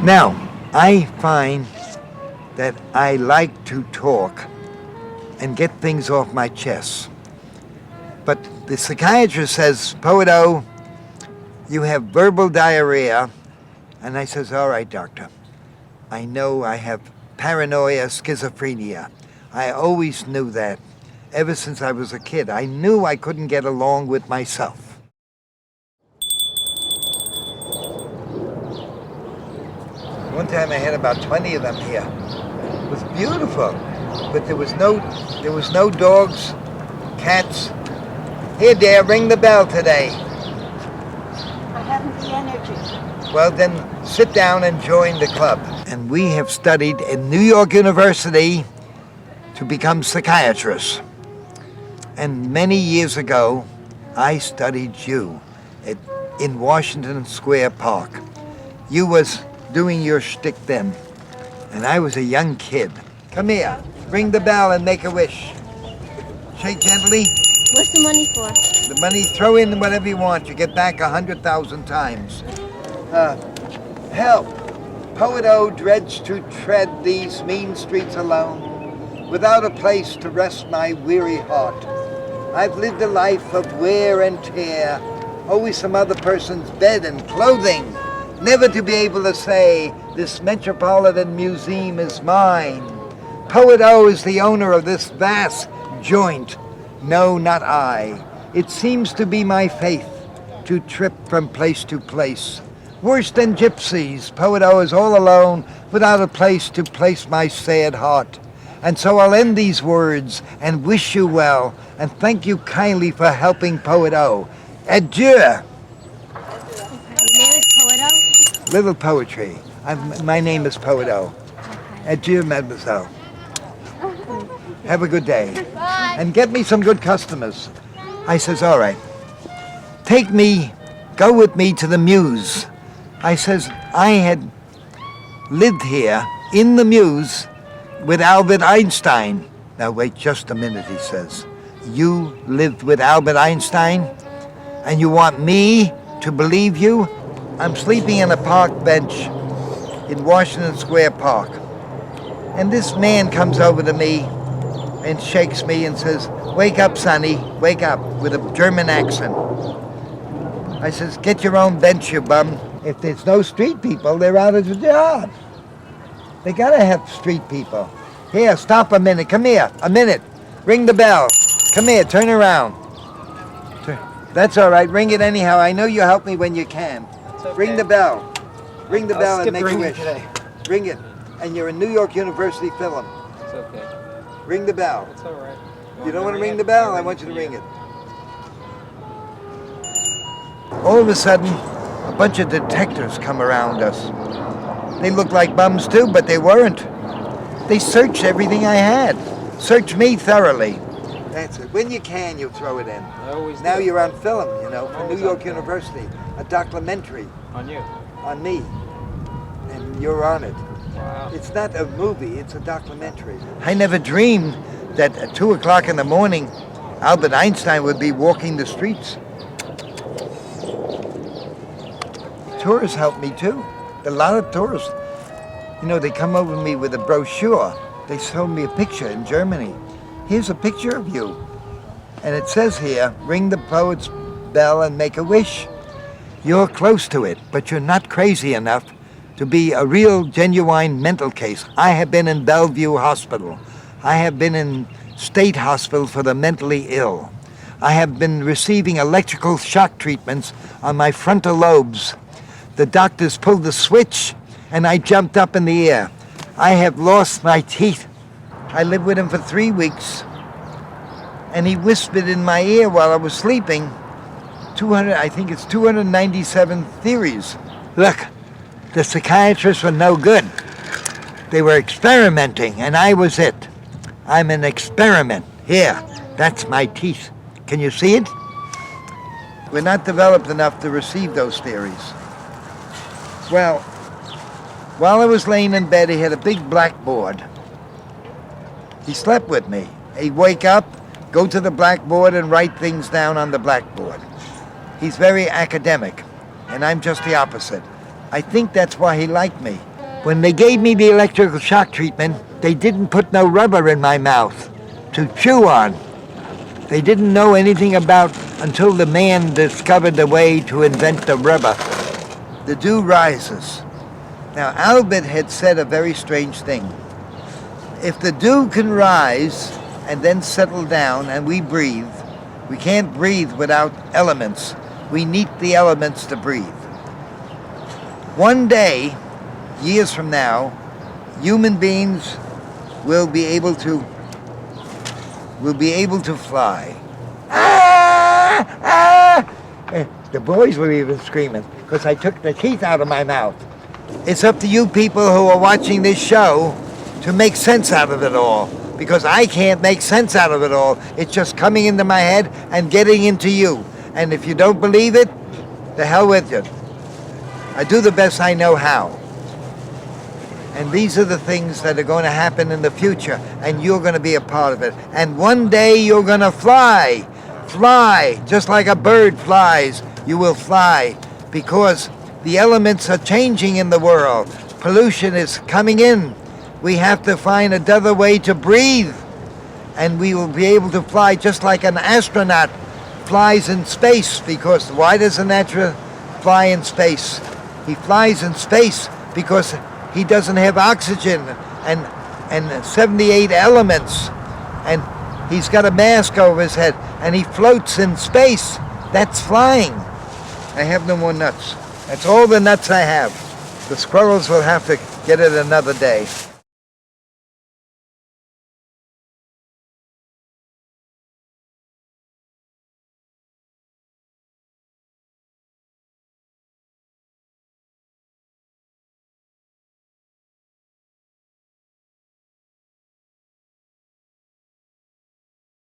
Now, I find that I like to talk and get things off my chest. But the psychiatrist says, Poet O, you have verbal diarrhea. And I says, all right, doctor. I know I have paranoia, schizophrenia. I always knew that. Ever since I was a kid, I knew I couldn't get along with myself. One time I had about 20 of them here. It was beautiful, but there was no dogs, cats. Here, dear, ring the bell today. I haven't the energy. Well, then sit down and join the club. And we have studied in New York University to become psychiatrists. And many years ago, I studied you in Washington Square Park. You was doing your shtick then, and I was a young kid. Come here, ring the bell and make a wish. Shake gently. What's the money for? The money, throw in whatever you want. You get back 100,000 times. Help! Poet O dreads to tread these mean streets alone, without a place to rest my weary heart. I've lived a life of wear and tear, always some other person's bed and clothing, never to be able to say, this Metropolitan Museum is mine. Poet O is the owner of this vast joint. No, not I. It seems to be my faith to trip from place to place. Worse than gypsies, Poet O is all alone, without a place to place my sad heart. And so I'll end these words and wish you well, and thank you kindly for helping Poet O. Adieu. Your name is Poet O? Little poetry. My name is Poet O. Adieu, mademoiselle. Have a good day. Bye. And get me some good customers. I says, all right. Go with me to the Muse. I says, I had lived here in the Muse with Albert Einstein. Now wait just a minute, he says. You lived with Albert Einstein? And you want me to believe you? I'm sleeping on a park bench in Washington Square Park. And this man comes over to me and shakes me and says, wake up, Sonny, wake up, with a German accent. I says, get your own bench, you bum. If there's no street people, they're out of the job. They gotta have street people. Here, stop a minute, come here, a minute. Ring the bell. Come here, turn around. That's all right, ring it anyhow. I know you help me when you can. Okay. Ring the bell. Ring the bell and make a ringing wish. today. Ring it. And you're a New York University film. It's okay. Ring the bell. It's all right. You don't want to ring the bell? I want you to ring it. All of a sudden, a bunch of detectives come around us. They looked like bums too, but they weren't. They searched everything I had. Searched me thoroughly. That's it. When you can, you throw it in. I always Now do. you're on film, you know, for New Always York on film. University. A documentary On you. on me. And you're on it. Wow. It's not a movie, it's a documentary. I never dreamed that at 2 o'clock in the morning, Albert Einstein would be walking the streets. Tourists help me too. A lot of tourists. You know, they come over to me with a brochure. They showed me a picture in Germany. Here's a picture of you. And it says here, ring the poet's bell and make a wish. You're close to it, but you're not crazy enough to be a real, genuine mental case. I have been in Bellevue Hospital. I have been in State Hospital for the mentally ill. I have been receiving electrical shock treatments on my frontal lobes. The doctors pulled the switch and I jumped up in the air. I have lost my teeth. I lived with him for 3 weeks. And he whispered in my ear while I was sleeping, 297 theories. Look, the psychiatrists were no good. They were experimenting, and I was it. I'm an experiment. Here, that's my teeth. Can you see it? We're not developed enough to receive those theories. Well, while I was laying in bed, he had a big blackboard. He slept with me. He'd wake up, go to the blackboard, and write things down on the blackboard. He's very academic, and I'm just the opposite. I think that's why he liked me. When they gave me the electrical shock treatment, they didn't put no rubber in my mouth to chew on. They didn't know anything about until the man discovered the way to invent the rubber. The dew rises. Now, Albert had said a very strange thing. If the dew can rise and then settle down and we breathe, we can't breathe without elements. We need the elements to breathe. One day, years from now, human beings will be able to fly. Ah! Ah! The boys were even screaming because I took the teeth out of my mouth. It's up to you people who are watching this show to make sense out of it all, because I can't make sense out of it all. It's just coming into my head and getting into you. And if you don't believe it, the hell with you. I do the best I know how. And these are the things that are going to happen in the future, and you're going to be a part of it. And one day you're going to fly. Fly, just like a bird flies, you will fly, because the elements are changing in the world. Pollution is coming in. We have to find another way to breathe, and we will be able to fly just like an astronaut flies in space. Because why does an astronaut fly in space? He flies in space because he doesn't have oxygen and 78 elements, and he's got a mask over his head, and he floats in space. That's flying. I have no more nuts. That's all the nuts I have. The squirrels will have to get it another day.